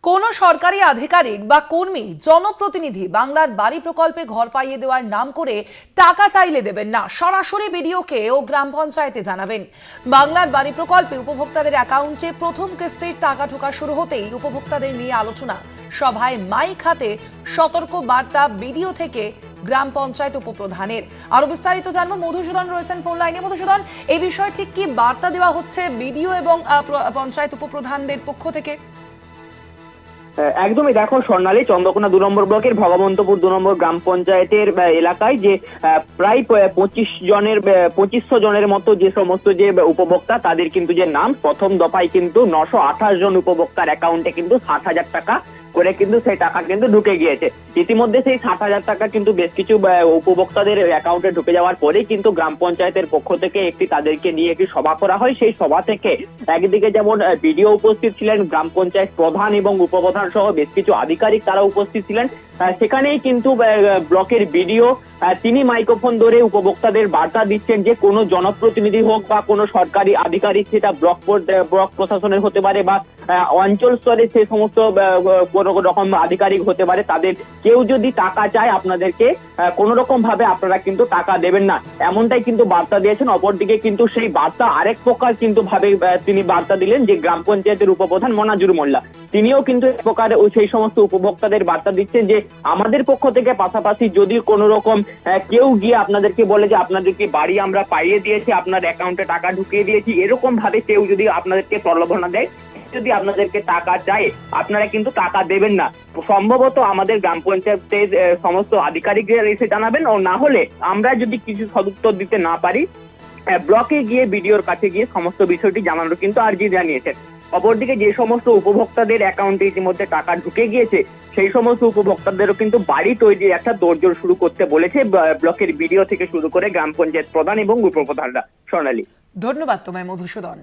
কোন সরকারি আধিকারিক বা কর্মী জনপ্রতিনিধি বাংলার বাড়ি প্রকল্পে ঘর পাইয়ে দেওয়ার নাম করে টাকা চাইলে দেবেন না। সরাসরি বিডিওকে ও গ্রাম পঞ্চায়েতে জানাবেন। বাংলার বাড়ি প্রকল্পে উপভোক্তাদের অ্যাকাউন্টে প্রথম কিস্তির টাকা ঢোকা শুরু হতেই উপভোক্তাদের নিয়ে আলোচনা সভায় মাইক হাতে সতর্ক বার্তা বিডিও থেকে গ্রাম পঞ্চায়েত উপপ্রধানের। আরো বিস্তারিত জানবো, মধুসূদন রয়েছেন ফোন লাইনে। মধুসূদন, এই বিষয়ে ঠিক কি বার্তা দেওয়া হচ্ছে বিডিও এবং পঞ্চায়েত উপপ্রধানদের পক্ষ থেকে? একদমই, দেখো স্বর্ণালী, চন্দ্রকোনা 2 নম্বর ব্লকের ভগবন্তপুর 2 নম্বর গ্রাম পঞ্চায়েতের এলাকায় যে প্রায় 2500 জনের মতো যে সমস্ত যে উপভোক্তা, তাদের কিন্তু যে নাম প্রথম দফায় কিন্তু 928 জন উপভোক্তার অ্যাকাউন্টে কিন্তু 60,000 টাকা করে কিন্তু সেই টাকা কিন্তু ঢুকে গিয়েছে। ইতিমধ্যে সেই 60,000 টাকা কিন্তু বেশ কিছু উপভোক্তাদের অ্যাকাউন্টে ঢুকে যাওয়ার পরেই কিন্তু গ্রাম পঞ্চায়েতের পক্ষ থেকে তাদেরকে নিয়ে একটি সভা করা হয়। সেই সভা থেকে একদিকে যেমন বিডিও উপস্থিত ছিলেন, গ্রাম পঞ্চায়েত প্রধান এবং উপপ্রধান সহ বেশ কিছু আধিকারিক তারা উপস্থিত ছিলেন। সেখানেই কিন্তু ব্লকের বিডিও তিনি মাইক্রোফোন ধরে উপভোক্তাদের বার্তা দিচ্ছেন যে কোনো জনপ্রতিনিধি হোক বা কোনো সরকারি আধিকারিক, সেটা ব্লক প্রশাসনের হতে পারে বা অঞ্চল স্তরে সে সমস্ত কোনো রকম আধিকারিক হতে পারে, তাদের কেউ যদি টাকা চায় আপনাদেরকে কোনো রকম ভাবে আপনারা কিন্তু টাকা দেবেন না, এমনটাই কিন্তু বার্তা দিয়েছেন। অপরদিকে কিন্তু সেই বার্তা আরেক প্রকার কিন্তু ভাবে তিনি বার্তা দিলেন যে গ্রাম পঞ্চায়েতের উপপ্রধান মনাজুর মোল্লা, তিনিও কিন্তু এক প্রকার সেই সমস্ত উপভোক্তাদের বার্তা দিচ্ছেন যে আমাদের পক্ষ থেকে পাশাপাশি যদি কোনো রকম কেউ গিয়ে আপনাদেরকে বলে যে আপনাদেরকে বাড়ি আমরা পাইয়ে দিয়েছি, আপনার অ্যাকাউন্টে টাকা ঢুকিয়ে দিয়েছি, এরকম ভাবে কেউ যদি আপনাদেরকে প্রলোভনা দেয়, যদি আপনাদেরকে টাকা চায়, আপনারা কিন্তু টাকা দেবেন না। সম্ভবত আমাদের গ্রাম পঞ্চায়েতের সমস্ত আধিকারিকরা এসে জানাবেন, ও না হলে আমরা যদি কিছু সদুত্তর দিতে না পারি ব্লকে গিয়ে বিডিওর কাছে গিয়ে সমস্ত বিষয়টি জানানোর কিন্তু আর্জি জানিয়েছেন। অপরদিকে যে সমস্ত উপভোক্তাদের অ্যাকাউন্টে ইতিমধ্যে টাকা ঢুকে গিয়েছে, সেই সমস্ত উপভোক্তাদেরও কিন্তু বাড়ি তৈরির একটা তোড়জোড় শুরু করতে বলেছে ব্লকের বিডিও থেকে শুরু করে গ্রাম পঞ্চায়েত প্রধান এবং উপপ্রধানরা। সোনালী, ধন্যবাদ তোমায় মধুসূদন।